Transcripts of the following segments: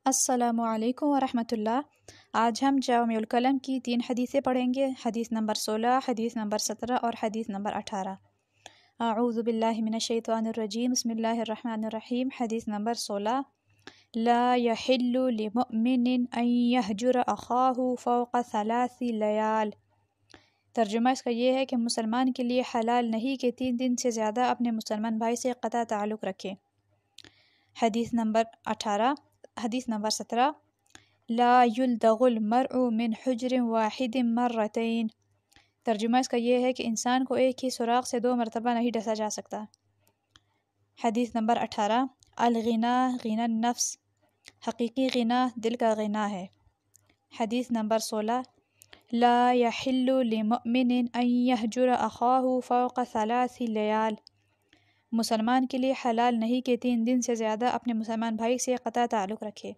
अस्सलामु अलैकुम वरहमतुल्लाह। आज हम जामिउल कलम की 3 हदीसें पढ़ेंगे। हदीस नंबर 16, हदीस नंबर 17 और हदीस नंबर 18। अऊज़ु बिल्लाहि मिनश्शैतानिर रजीम, बिस्मिल्लाहिर रहमानिर रहीम। हदीस नंबर 16, ला यहिल्लु लिमुमिनिन अन यहजुर अखाहु फौक़ सलासी लयाल। तर्जुमा इसका ये है कि मुसलमान के लिए हलाल नहीं कि 3 दिन से ज़्यादा अपने मुसलमान भाई से क़ता ताल्लुक़ रखे। हदीस नंबर 18, हदीस नंबर 17, ला युल्दगुल मर्उ मिन हुज्रिन वाहिदिन मर्रतैन। तर्जुमा इसका ये है कि इंसान को एक ही सुराख से 2 मरतबा नहीं डसा जा सकता। हदीस नंबर 18, अल-गिना गिना नफ्स, हकीकी गिना दिल का गिना है। हदीस नंबर 16, ला यहिल्लु लिमुमिनिन अन यहजुर अखाहु फौक़ सलासी लयाल। मुसलमान के लिए हलाल नहीं कि 3 दिन से ज़्यादा अपने मुसलमान भाई से क़ता ताल्लुक़ रखे।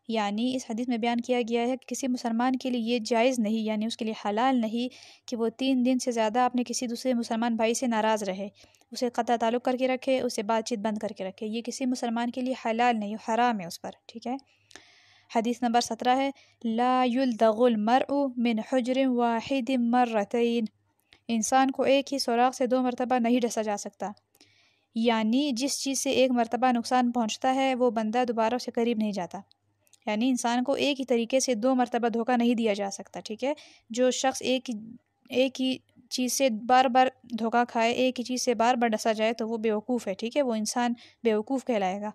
यानी इस हदीस में बयान किया गया है कि किसी मुसलमान के लिए ये जायज़ नहीं, यानी उसके लिए हलाल नहीं कि वो 3 दिन से ज़्यादा अपने किसी दूसरे मुसलमान भाई से नाराज़ रहे, उसे क़ता ताल्लुक़ करके रखे, उससे बातचीत बंद करके रखे। ये किसी मुसलमान के लिए हलाल नहीं, हराम है उस पर। ठीक है। हदीस नंबर 17 है, ला युल्दगुल मर्उ मिन हुज्रिन वाहिदिन मर्रतैन। इंसान को एक ही सुराख से 2 मरतबा नहीं डसा जा सकता। यानी जिस चीज़ से एक मरतबा नुकसान पहुँचता है वो बंदा दोबारा उसके करीब नहीं जाता। यानी इंसान को एक ही तरीके से 2 मरतबा धोखा नहीं दिया जा सकता। ठीक है। जो शख्स एक ही चीज़ से बार बार धोखा खाए, एक ही चीज़ से बार बार डसा जाए तो वो बेवकूफ़ है। ठीक है। वो इंसान बेवकूफ़ कहलाएगा।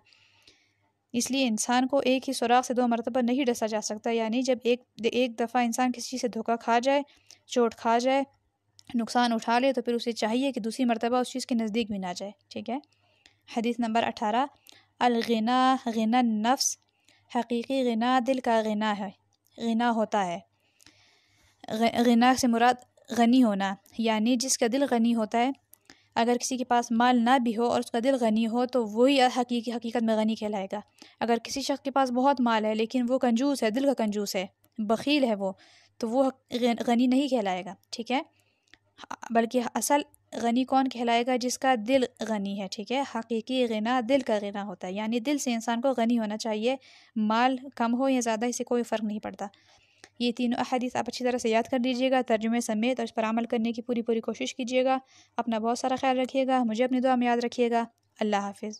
इसलिए इंसान को एक ही सुराख से 2 मरतबा नहीं डसा जा सकता। यानी जब एक दफ़ा इंसान किसी चीज़ से धोखा खा जाए, चोट खा जाए, नुकसान उठा ले, तो फिर उसे चाहिए कि दूसरी मरतबा उस चीज़ के नज़दीक भी ना जाए। ठीक है। हदीस नंबर 18, अल-गिना गिना नफ्स, हकीकी गिना दिल का गिना है, गिना होता है। गिना से मुराद गनी होना, यानी जिसका दिल गनी होता है। अगर किसी के पास माल ना भी हो और उसका दिल गनी हो तो वही हकीकत में गनी कहलाएगा। अगर किसी शख्स के पास बहुत माल है लेकिन वो कंजूस है, दिल का कंजूस है, बखील है वो, तो वो गनी नहीं कहलाएगा। ठीक है। बल्कि असल गनी कौन कहलाएगा? जिसका दिल गनी है। ठीक है। हकीकी गिना दिल का गिना होता है, यानी दिल से इंसान को गनी होना चाहिए। माल कम हो या ज़्यादा, इससे कोई फ़र्क नहीं पड़ता। ये तीनों अहादीस आप अच्छी तरह से याद कर लीजिएगा, तर्जुमे समेत, और इस पर अमल करने की पूरी कोशिश कीजिएगा। अपना बहुत सारा ख्याल रखिएगा, मुझे अपनी दुआ में याद रखिएगा। अल्लाह हाफिज़।